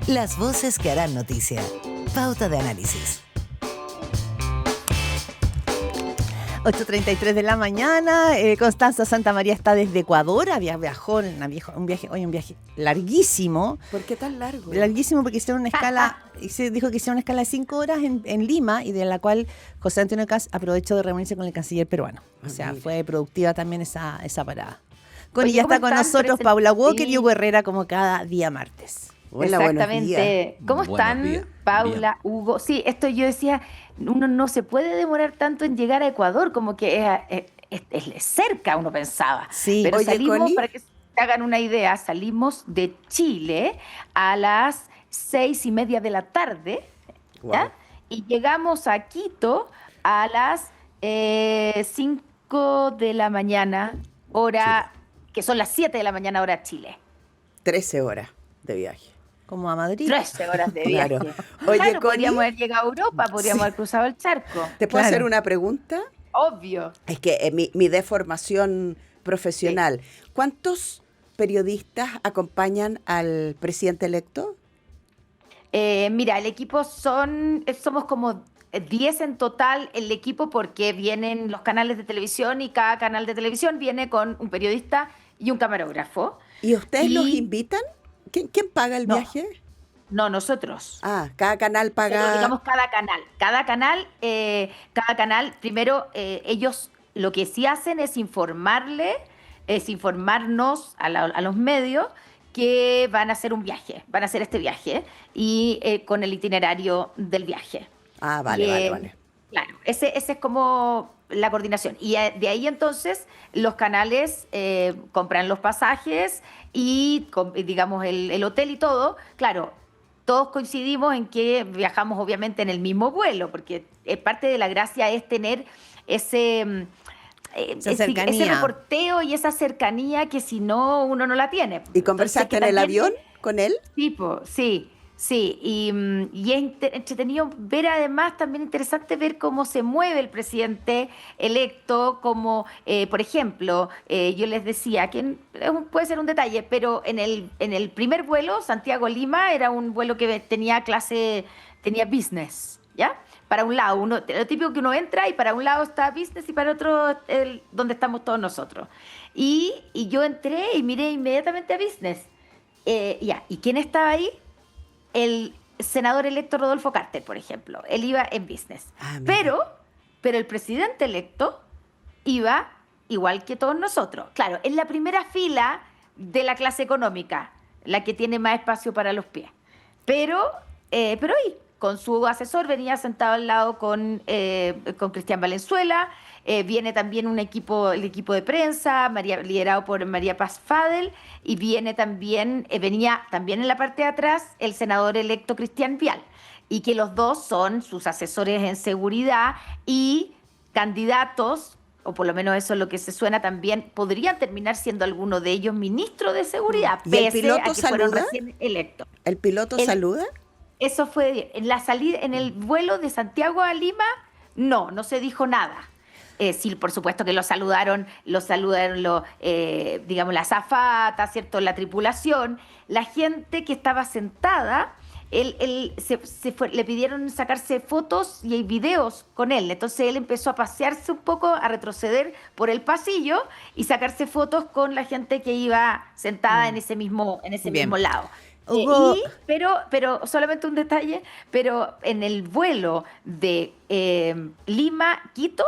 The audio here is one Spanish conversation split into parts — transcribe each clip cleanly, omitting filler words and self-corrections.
Las voces que harán noticia. Pauta de análisis. 8:33 de la mañana. Constanza Santamaría está desde Ecuador. Viajó en un viaje larguísimo. ¿Por qué tan largo? Larguísimo porque hicieron una escala, se dijo que hicieron una escala de 5 horas en Lima, y de la cual José Antonio Kast aprovechó de reunirse con el canciller peruano. O sea, mira. Fue productiva también esa parada. Con Oye, ella ¿cómo está con están? nosotros Paula Walker y Hugo Herrera, como cada día martes. Hola, buenos Exactamente. días. ¿Cómo Buenos están, días. Paula, Hugo? Sí, esto yo decía, uno no se puede demorar tanto en llegar a Ecuador, como que es cerca, uno pensaba. Sí. Pero Oye, salimos, Connie. para que se hagan una idea, salimos de Chile a las 6:30 de la tarde, ¿ya? Wow. Y llegamos a Quito a las 5 de la mañana, hora, que son las 7 de la mañana, hora Chile. 13 horas de viaje. Como a Madrid. 13 horas de viaje. Claro. Oye, Claro, Connie, podríamos haber llegado a Europa, podríamos haber cruzado el charco. ¿te puedo Claro. hacer una pregunta? Obvio. Es que mi deformación profesional. ¿Cuántos periodistas acompañan al presidente electo? Mira, el equipo somos como 10 en total el equipo, porque vienen los canales de televisión y cada canal de televisión viene con un periodista y un camarógrafo. ¿Y ustedes los Y- invitan? ¿Quién paga el No. viaje? No, nosotros. Ah, cada canal Pero paga. digamos cada canal. Cada canal, primero, ellos lo que sí hacen es informarnos a los medios que van a hacer van a hacer este viaje y con el itinerario del viaje. Ah, vale, Y, vale. Claro, ese es como la coordinación. Y de ahí entonces los canales compran los pasajes y digamos el hotel y todo. Claro, todos coincidimos en que viajamos obviamente en el mismo vuelo, porque parte de la gracia es tener ese, Esa cercanía. ese reporteo y esa cercanía que si no, uno no la tiene. ¿Y Entonces, conversaste que en el también- avión con él? Sí. Y es entretenido ver, además, también interesante ver cómo se mueve el presidente electo, como, por ejemplo, yo les decía, que puede ser un detalle, pero en el primer vuelo, Santiago-Lima, era un vuelo que tenía business, ¿ya? Para un lado, lo típico que uno entra y para un lado está business y para otro donde estamos todos nosotros. Y yo entré y miré inmediatamente a business. ¿Y quién estaba ahí? El senador electo Rodolfo Carter, por ejemplo. Él iba en business. Ah, mira. Pero el presidente electo iba igual que todos nosotros. Claro, en la primera fila de la clase económica, la que tiene más espacio para los pies. Pero ahí, con su asesor, venía sentado al lado con Cristian Valenzuela. Viene también el equipo de prensa, liderado por María Paz Fadel, y venía también en la parte de atrás el senador electo Cristian Vial, y que los dos son sus asesores en seguridad y candidatos, o por lo menos eso es lo que se suena también, podrían terminar siendo alguno de ellos ministro de seguridad, ¿Y el pese piloto a que fueron saluda? recién electos. ¿El piloto El- saluda? Eso fue en la salida, en el vuelo de Santiago a Lima, no se dijo nada. Sí, por supuesto que lo saludaron, digamos, la azafata, ¿cierto? La tripulación, la gente que estaba sentada. Le pidieron sacarse fotos y videos con él. Entonces él empezó a pasearse un poco, a retroceder por el pasillo y sacarse fotos con la gente que iba sentada en ese mismo Bien. lado. Hugo- Pero solamente un detalle, pero en el vuelo de Lima-Quito,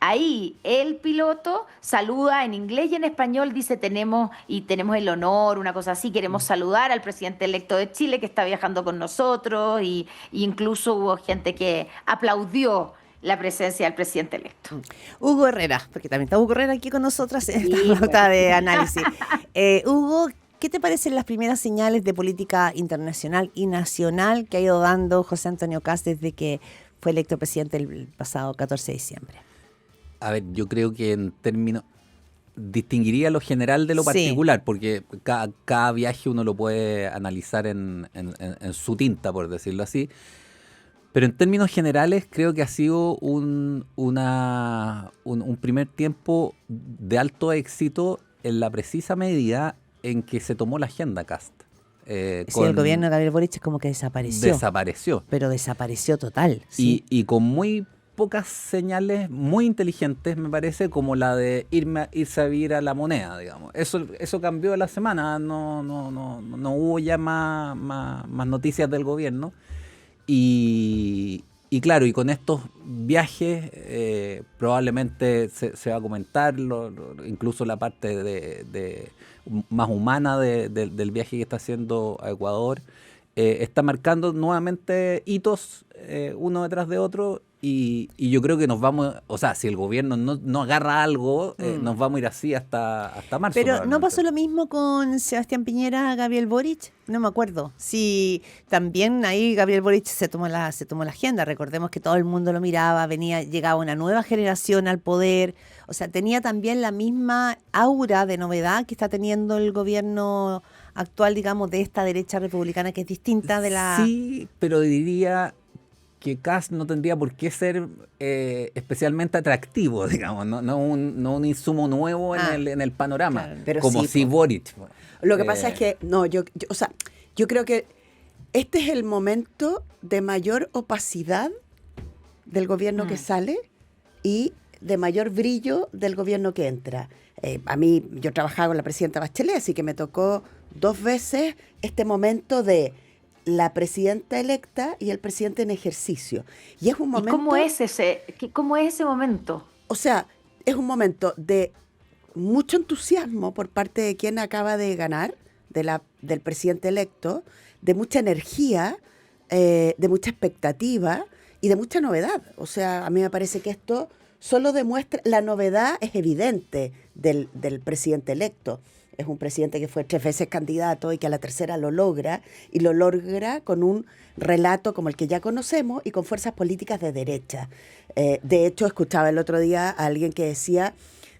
ahí el piloto saluda en inglés y en español, dice tenemos el honor, una cosa así, queremos saludar al presidente electo de Chile que está viajando con nosotros, y incluso hubo gente que aplaudió la presencia del presidente electo. Hugo Herrera, porque también está Hugo Herrera aquí con nosotras en esta Sí, pauta de análisis. Hugo, ¿qué te parecen las primeras señales de política internacional y nacional que ha ido dando José Antonio Kast desde que fue electo presidente el pasado 14 de diciembre? A ver, yo creo que en términos distinguiría lo general de lo Sí. particular, porque cada viaje uno lo puede analizar en su tinta, por decirlo así. Pero en términos generales creo que ha sido un primer tiempo de alto éxito en la precisa medida en que se tomó la agenda Kast. Sí, el gobierno de Gabriel Boric es como que desapareció. Desapareció. Pero desapareció total. Sí. Y con muy pocas señales muy inteligentes, me parece, como la de irse a vivir a La Moneda, digamos. Eso cambió en la semana, no hubo ya más noticias del gobierno. Y claro, y con estos viajes probablemente se va a comentar incluso la parte más humana del viaje que está haciendo a Ecuador. Está marcando nuevamente hitos uno detrás de otro y yo creo que nos vamos, o sea, si el gobierno no agarra algo, nos vamos a ir así hasta marzo. Pero ¿no pasó lo mismo con Sebastián Piñera, Gabriel Boric? No me acuerdo. Si también ahí Gabriel Boric se tomó la agenda. Recordemos que todo el mundo lo miraba, llegaba una nueva generación al poder. O sea, tenía también la misma aura de novedad que está teniendo el gobierno actual, digamos, de esta derecha republicana que es distinta de la... Sí, pero diría que Kast no tendría por qué ser especialmente atractivo, digamos, no un insumo nuevo en el panorama, claro. Pero como sí, si Boric. Lo que pasa es que, o sea, yo creo que este es el momento de mayor opacidad del gobierno que sale y de mayor brillo del gobierno que entra. A mí, yo trabajaba con la presidenta Bachelet, así que me tocó 2 veces este momento de la presidenta electa y el presidente en ejercicio. Y es un momento... ¿Y cómo es ese momento? O sea, es un momento de mucho entusiasmo por parte de quien acaba de ganar, del presidente electo, de mucha energía, de mucha expectativa y de mucha novedad. O sea, a mí me parece que esto solo demuestra, la novedad es evidente del presidente electo. Es un presidente que fue 3 veces candidato y que a la tercera lo logra, y lo logra con un relato como el que ya conocemos y con fuerzas políticas de derecha. De hecho, escuchaba el otro día a alguien que decía,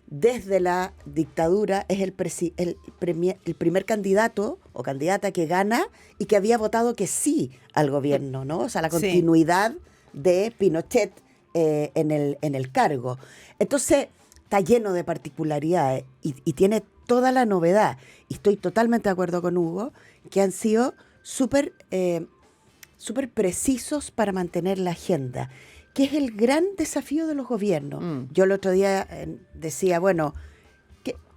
desde la dictadura es el primer candidato o candidata que gana y que había votado que sí al gobierno, ¿no? O sea, la continuidad de Pinochet en el cargo. Entonces, está lleno de particularidades y tiene toda la novedad. Y estoy totalmente de acuerdo con Hugo, que han sido súper precisos para mantener la agenda, que es el gran desafío de los gobiernos. Yo el otro día decía, bueno,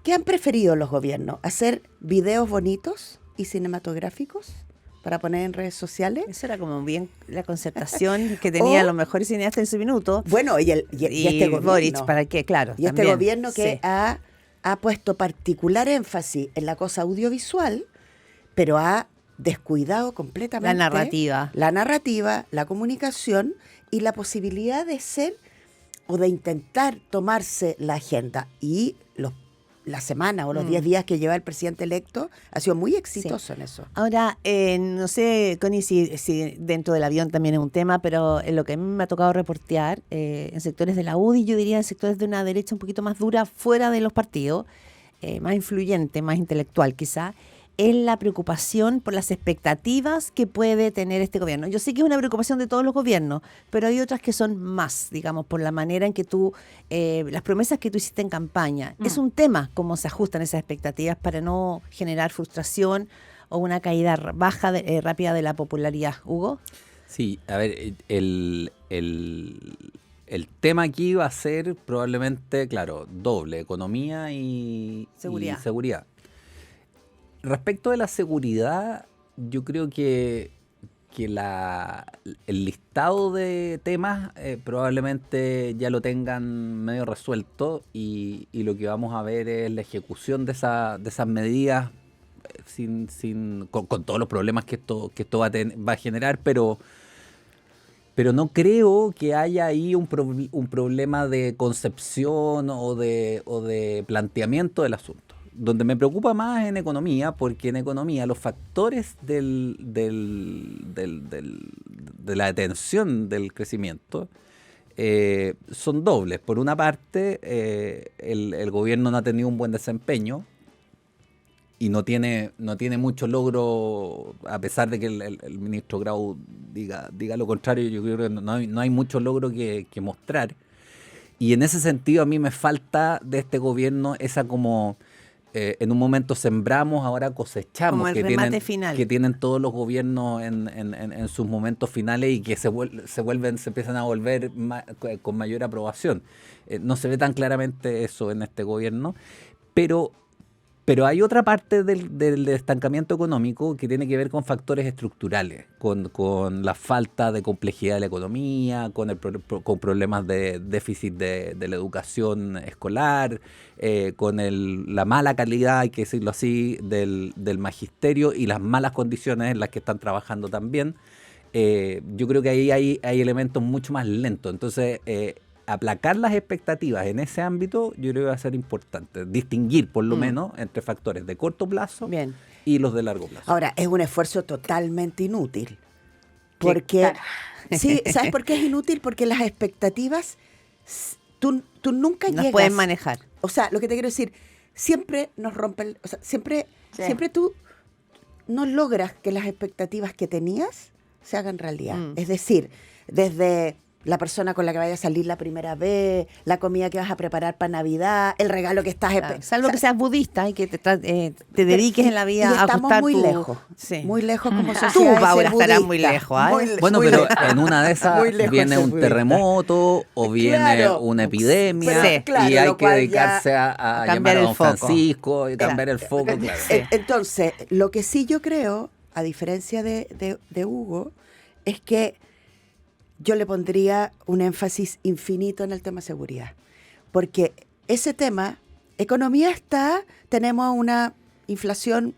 ¿qué han preferido los gobiernos? ¿Hacer videos bonitos y cinematográficos para poner en redes sociales? Eso era como bien la concertación que tenía los mejores cineastas en su minuto. Bueno, y este gobierno. Boric, ¿para qué? Claro. Y también, este gobierno que sí. ha puesto particular énfasis en la cosa audiovisual, pero ha descuidado completamente la narrativa, la comunicación y la posibilidad de ser o de intentar tomarse la agenda. Y la semana o los 10 días que lleva el presidente electo ha sido muy exitoso en eso. Ahora, no sé, Connie, si dentro del avión también es un tema, pero en lo que a mí me ha tocado reportear, en sectores de la UDI, yo diría en sectores de una derecha un poquito más dura, fuera de los partidos, más influyente, más intelectual quizá, es la preocupación por las expectativas que puede tener este gobierno. Yo sé que es una preocupación de todos los gobiernos, pero hay otras que son más, digamos, por la manera en que las promesas que tú hiciste en campaña. Es un tema cómo se ajustan esas expectativas para no generar frustración o una caída rápida de la popularidad. ¿Hugo? Sí, a ver, el tema aquí va a ser probablemente, claro, doble, economía y seguridad. Respecto de la seguridad, yo creo que el listado de temas probablemente ya lo tengan medio resuelto y lo que vamos a ver es la ejecución de esas medidas con todos los problemas que esto va a generar, pero no creo que haya ahí un problema de concepción o de planteamiento del asunto. Donde me preocupa más en economía, porque en economía los factores de la detención del crecimiento son dobles. Por una parte, el gobierno no ha tenido un buen desempeño y no tiene mucho logro, a pesar de que el ministro Grau diga lo contrario. Yo creo que no hay mucho logro que mostrar. Y en ese sentido a mí me falta de este gobierno esa como en un momento sembramos, ahora cosechamos, Como el remate final. que tienen todos los gobiernos en sus momentos finales y que se empiezan a volver con mayor aprobación. No se ve tan claramente eso en este gobierno, pero hay otra parte del estancamiento económico que tiene que ver con factores estructurales, con la falta de complejidad de la economía, con problemas de déficit de la educación escolar, con la mala calidad, hay que decirlo así, del magisterio y las malas condiciones en las que están trabajando también. Yo creo que ahí hay elementos mucho más lentos. Entonces, aplacar las expectativas en ese ámbito, yo creo que va a ser importante. Distinguir, por lo menos, entre factores de corto plazo Bien. y los de largo plazo. Ahora, es un esfuerzo totalmente inútil. Porque, claro. sí, ¿sabes por qué es inútil? Porque las expectativas, tú nunca Nos llegas. pueden manejar. O sea, lo que te quiero decir, siempre nos rompen, o sea, siempre tú no logras que las expectativas que tenías se hagan realidad. Es decir, desde la persona con la que vaya a salir la primera vez, la comida que vas a preparar para Navidad, el regalo que estás Claro, salvo que seas budista y que te dediques en la vida y a estamos ajustar muy tu... lejos, Sí. muy lejos como sociedad. Tú, de ser Paula, estarás budista. muy lejos, ¿eh? Bueno, muy pero lejos. en una de esas Muy lejos viene ser un budista. terremoto o viene Claro. una epidemia Sí. Claro, y hay lo que cual dedicarse ya- a cambiar llamar a el don foco. Francisco y cambiar el foco, claro. Entonces, lo que sí yo creo, a diferencia de Hugo, es que yo le pondría un énfasis infinito en el tema seguridad. Porque ese tema, economía tenemos una inflación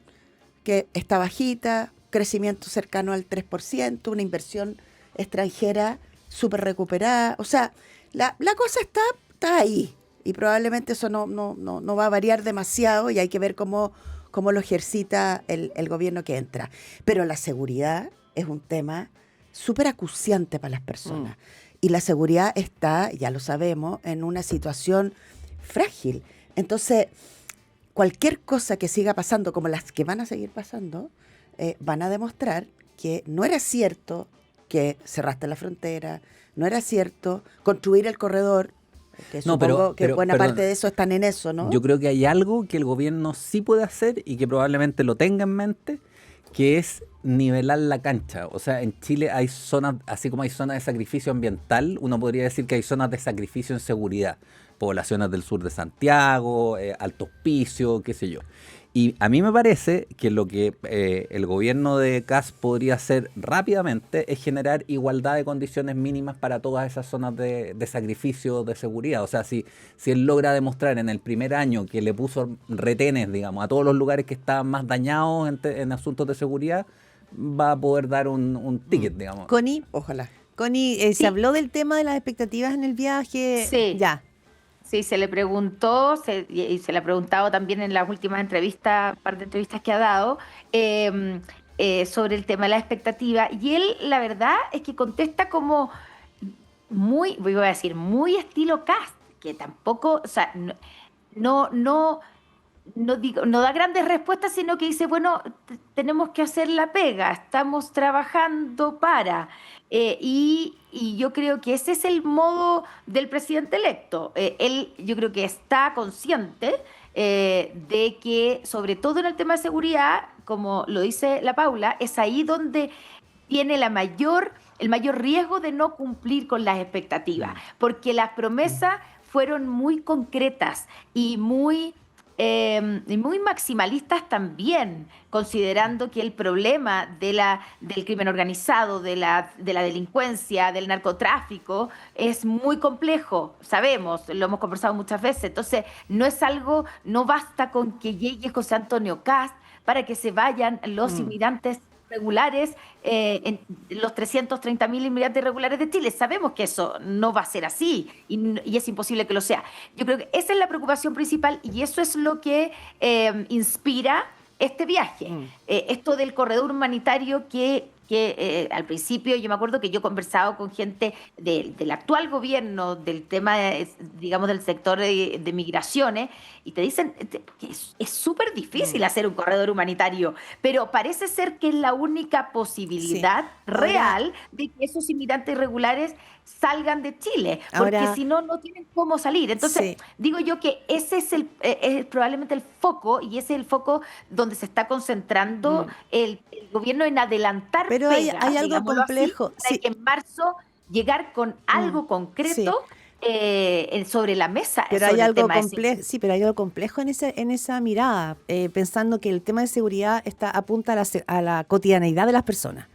que está bajita, crecimiento cercano al 3%, una inversión extranjera súper recuperada. O sea, la cosa está ahí y probablemente eso no va a variar demasiado y hay que ver cómo lo ejercita el gobierno que entra. Pero la seguridad es un tema súper acuciante para las personas. Y la seguridad está, ya lo sabemos, en una situación frágil. Entonces, cualquier cosa que siga pasando, como las que van a seguir pasando, van a demostrar que no era cierto que cerraste la frontera, no era cierto construir el corredor, que No, supongo que pero, buena perdón, parte de eso están en eso, ¿no? Yo creo que hay algo que el gobierno sí puede hacer y que probablemente lo tenga en mente, que es nivelar la cancha. O sea, en Chile hay zonas, así como hay zonas de sacrificio ambiental, uno podría decir que hay zonas de sacrificio en seguridad. Poblaciones del sur de Santiago, Alto Hospicio, qué sé yo. Y a mí me parece que lo que el gobierno de Kast podría hacer rápidamente es generar igualdad de condiciones mínimas para todas esas zonas de sacrificio de seguridad. O sea, si él logra demostrar en el primer año que le puso retenes, digamos, a todos los lugares que estaban más dañados en asuntos de seguridad, va a poder dar un ticket, digamos. Connie, Ojalá. ¿se Sí. habló del tema de las expectativas en el viaje? Sí. Ya. Sí, se le preguntó, y se le ha preguntado también en las últimas entrevistas, un par de entrevistas que ha dado, sobre el tema de la expectativa. Y él, la verdad, es que contesta como muy, voy a decir, muy estilo Kast, que tampoco, o sea, no da grandes respuestas, sino que dice, bueno, tenemos que hacer la pega, estamos trabajando para. Y yo creo que ese es el modo del presidente electo. Él, yo creo que está consciente de que, sobre todo en el tema de seguridad, como lo dice la Paula, es ahí donde tiene el mayor riesgo de no cumplir con las expectativas, porque las promesas fueron muy concretas y muy maximalistas también, considerando que el problema del crimen organizado, de la delincuencia, del narcotráfico, es muy complejo, sabemos, lo hemos conversado muchas veces. Entonces, no basta con que llegue José Antonio Kast para que se vayan los inmigrantes regulares, los 330.000 inmigrantes regulares de Chile. Sabemos que eso no va a ser así y es imposible que lo sea. Yo creo que esa es la preocupación principal y eso es lo que inspira este viaje. Esto del corredor humanitario que que al principio yo me acuerdo que yo he conversado con gente del actual gobierno, del tema, digamos, del sector de migraciones, y te dicen que es súper difícil hacer un corredor humanitario, pero parece ser que es la única posibilidad real de que esos inmigrantes irregulares salgan de Chile, porque Ahora, si no, no tienen cómo salir. Entonces, digo yo que ese es probablemente el foco, y ese es el foco donde se está concentrando el gobierno en adelantar pero pegas, hay algo digámoslo así, complejo. para que en marzo llegar con algo concreto sobre la mesa. Pero hay sobre el algo tema de complejo, sí, pero hay algo complejo en esa mirada, pensando que el tema de seguridad apunta a la cotidianeidad de las personas.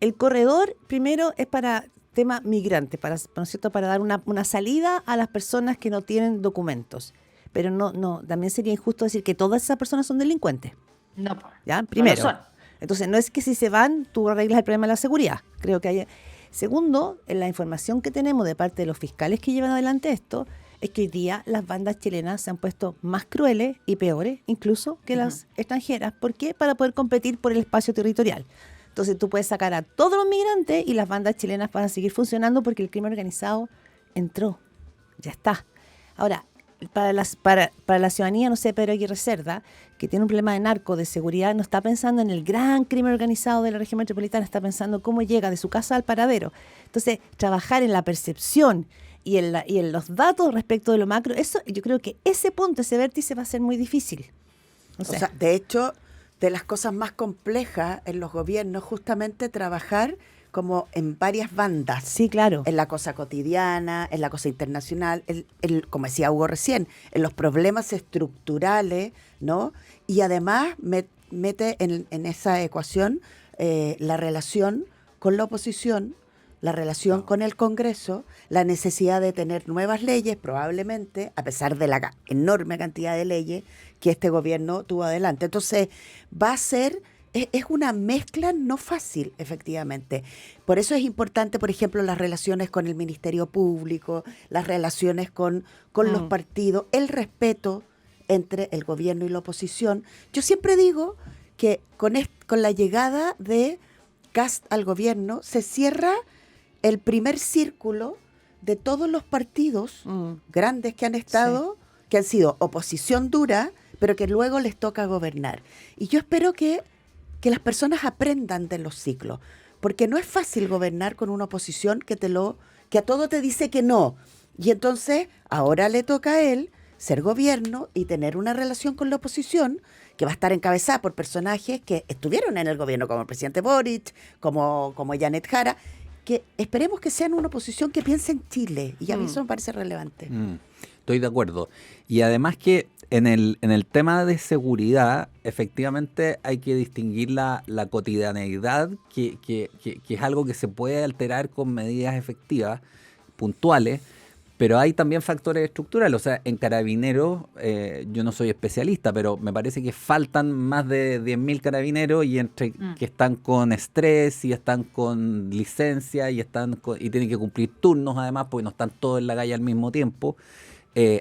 El corredor, primero, es para tema migrante, ¿no es cierto? Para dar una salida a las personas que no tienen documentos. Pero no, también sería injusto decir que todas esas personas son delincuentes. No, ¿Ya? no Primero. lo son. Entonces, no es que si se van, tú arreglas el problema de la seguridad. Creo que hay. Segundo, en la información que tenemos de parte de los fiscales que llevan adelante esto, es que hoy día las bandas chilenas se han puesto más crueles y peores, incluso que las extranjeras. ¿Por qué? Para poder competir por el espacio territorial. Entonces, tú puedes sacar a todos los migrantes y las bandas chilenas van a seguir funcionando porque el crimen organizado entró. Ya está. Ahora, para la ciudadanía, no sé, Pedro Aguirre Cerda, que tiene un problema de narco, de seguridad, no está pensando en el gran crimen organizado de la región metropolitana, está pensando cómo llega de su casa al paradero. Entonces, trabajar en la percepción y en los datos respecto de lo macro, eso, yo creo que ese punto, ese vértice va a ser muy difícil. O sea, de hecho, de las cosas más complejas en los gobiernos, justamente trabajar como en varias bandas. Sí, claro. En la cosa cotidiana, en la cosa internacional, como decía Hugo recién, en los problemas estructurales, ¿no? Y además mete en esa ecuación la relación con la oposición, la relación con el Congreso, la necesidad de tener nuevas leyes, probablemente, a pesar de la enorme cantidad de leyes que este gobierno tuvo adelante. Entonces, va a ser... Es una mezcla no fácil, efectivamente. Por eso es importante, por ejemplo, las relaciones con el Ministerio Público, las relaciones con los partidos, el respeto entre el gobierno y la oposición. Yo siempre digo que con la llegada de Kast al gobierno se cierra el primer círculo de todos los partidos grandes que han estado, que han sido oposición dura, pero que luego les toca gobernar. Y yo espero que las personas aprendan de los ciclos, porque no es fácil gobernar con una oposición que a todo te dice que no. Y entonces ahora le toca a él ser gobierno y tener una relación con la oposición que va a estar encabezada por personajes que estuvieron en el gobierno, como el presidente Boric, como Janet Jara, que esperemos que sean una oposición que piense en Chile. Y a mí eso me parece relevante. Estoy de acuerdo. Y además que en el tema de seguridad, efectivamente hay que distinguir la cotidianeidad, que es algo que se puede alterar con medidas efectivas, puntuales, pero hay también factores estructurales. O sea, en Carabineros, yo no soy especialista, pero me parece que faltan más de 10.000 carabineros y entre que están con estrés y están con licencia y tienen que cumplir turnos además, porque no están todos en la calle al mismo tiempo.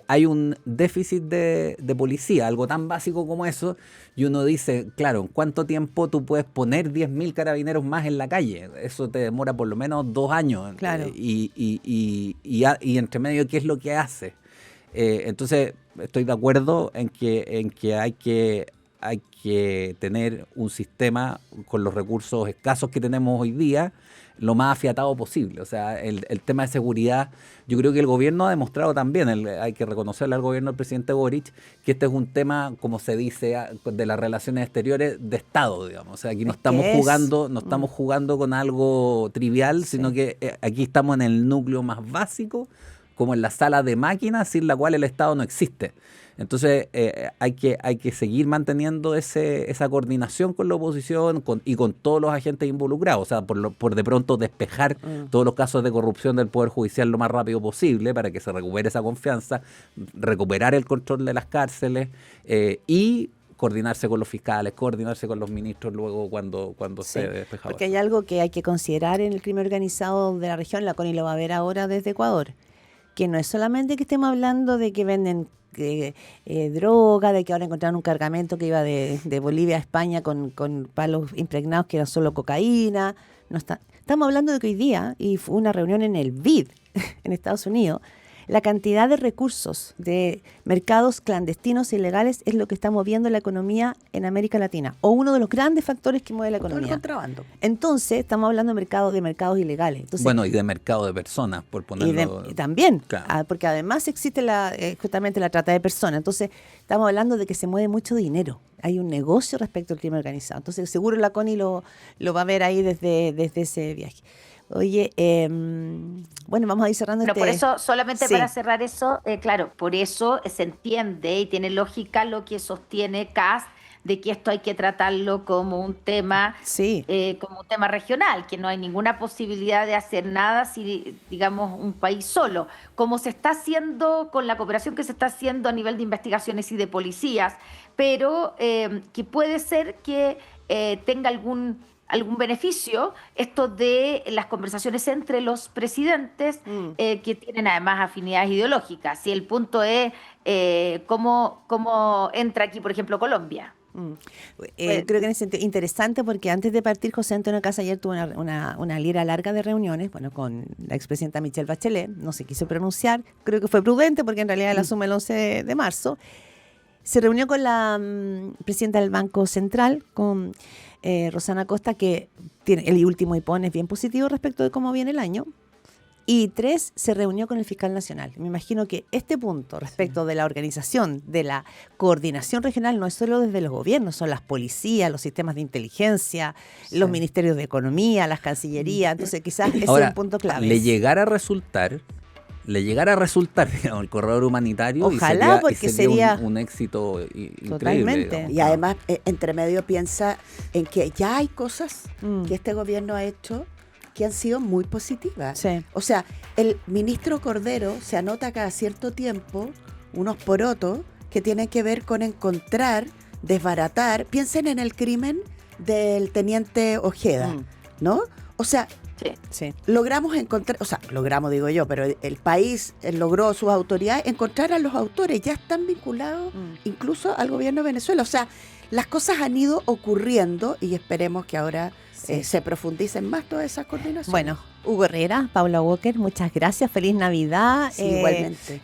Hay un déficit de policía, algo tan básico como eso, y uno dice, claro, ¿en cuánto tiempo tú puedes poner 10.000 carabineros más en la calle? Eso te demora por lo menos 2 años. Claro. Y entre medio, ¿qué es lo que hace? Entonces, estoy de acuerdo en que hay que tener un sistema con los recursos escasos que tenemos hoy día, lo más afiatado posible. O sea, el tema de seguridad, yo creo que el gobierno ha demostrado también, hay que reconocerle al gobierno del presidente Boric, que este es un tema, como se dice, de las relaciones exteriores de Estado, digamos. O sea, aquí no estamos jugando con algo trivial, sino que aquí estamos en el núcleo más básico, como en la sala de máquinas, sin la cual el Estado no existe. Entonces hay que seguir manteniendo esa coordinación con la oposición y con todos los agentes involucrados. O sea, por de pronto despejar todos los casos de corrupción del Poder Judicial lo más rápido posible para que se recupere esa confianza, recuperar el control de las cárceles y coordinarse con los fiscales, coordinarse con los ministros luego cuando se despejaba. Porque hay algo que hay que considerar en el crimen organizado de la región, la CONI lo va a ver ahora desde Ecuador. que no es solamente que estemos hablando de que venden droga, de que ahora encontraron un cargamento que iba de Bolivia a España con palos impregnados que era solo cocaína. Estamos hablando de que hoy día, y fue una reunión en el BID, en Estados Unidos, la cantidad de recursos de mercados clandestinos e ilegales es lo que está moviendo la economía en América Latina, o uno de los grandes factores que mueve la Todo el economía. contrabando. Entonces, estamos hablando de mercados ilegales. Entonces, Bueno, y de mercado de personas, por ponerlo... y también, Claro. porque además existe justamente la trata de personas. Entonces, estamos hablando de que se mueve mucho dinero. Hay un negocio respecto al crimen organizado. Entonces, seguro la Connie lo va a ver ahí desde ese viaje. Oye, bueno, vamos a ir cerrando Pero por eso, solamente Sí. para cerrar eso, claro, por eso se entiende y tiene lógica lo que sostiene Kast de que esto hay que tratarlo como un tema, Sí. como un tema regional, que no hay ninguna posibilidad de hacer nada si, digamos, un país solo, como se está haciendo con la cooperación que se está haciendo a nivel de investigaciones y de policías, pero que puede ser que tenga algún beneficio esto de las conversaciones entre los presidentes que tienen además afinidades ideológicas. Y el punto es cómo entra aquí, por ejemplo, Colombia. Creo que en ese sentido interesante porque antes de partir José Antonio Kast ayer tuvo una lira larga de reuniones, bueno, con la expresidenta Michelle Bachelet, no se quiso pronunciar, creo que fue prudente porque en realidad él asume el 11 de marzo. Se reunió con la presidenta del Banco Central, con Rosana Costa, que tiene el último hipón es bien positivo respecto de cómo viene el año. Y 3, se reunió con el fiscal nacional. Me imagino que este punto respecto de la organización, de la coordinación regional, no es solo desde los gobiernos, son las policías, los sistemas de inteligencia, los ministerios de economía, las cancillerías. Entonces quizás ese Ahora, es un punto clave. le llegara a resultar, digamos, el corredor humanitario, Ojalá, y porque sería sería un éxito increíble. Totalmente. Digamos. Y además, entre medio piensa en que ya hay cosas que este gobierno ha hecho que han sido muy positivas. Sí. O sea, el ministro Cordero se anota cada cierto tiempo unos porotos que tienen que ver con encontrar, desbaratar. Piensen en el crimen del teniente Ojeda, ¿no? O sea, Sí. logramos encontrar, o sea, logramos digo yo, pero el país logró, sus autoridades, encontrar a los autores, ya están vinculados incluso al gobierno de Venezuela. O sea, las cosas han ido ocurriendo y esperemos que ahora se profundicen más todas esas coordinaciones. Bueno, Hugo Herrera, Paula Walker, muchas gracias, feliz Navidad. Sí, igualmente.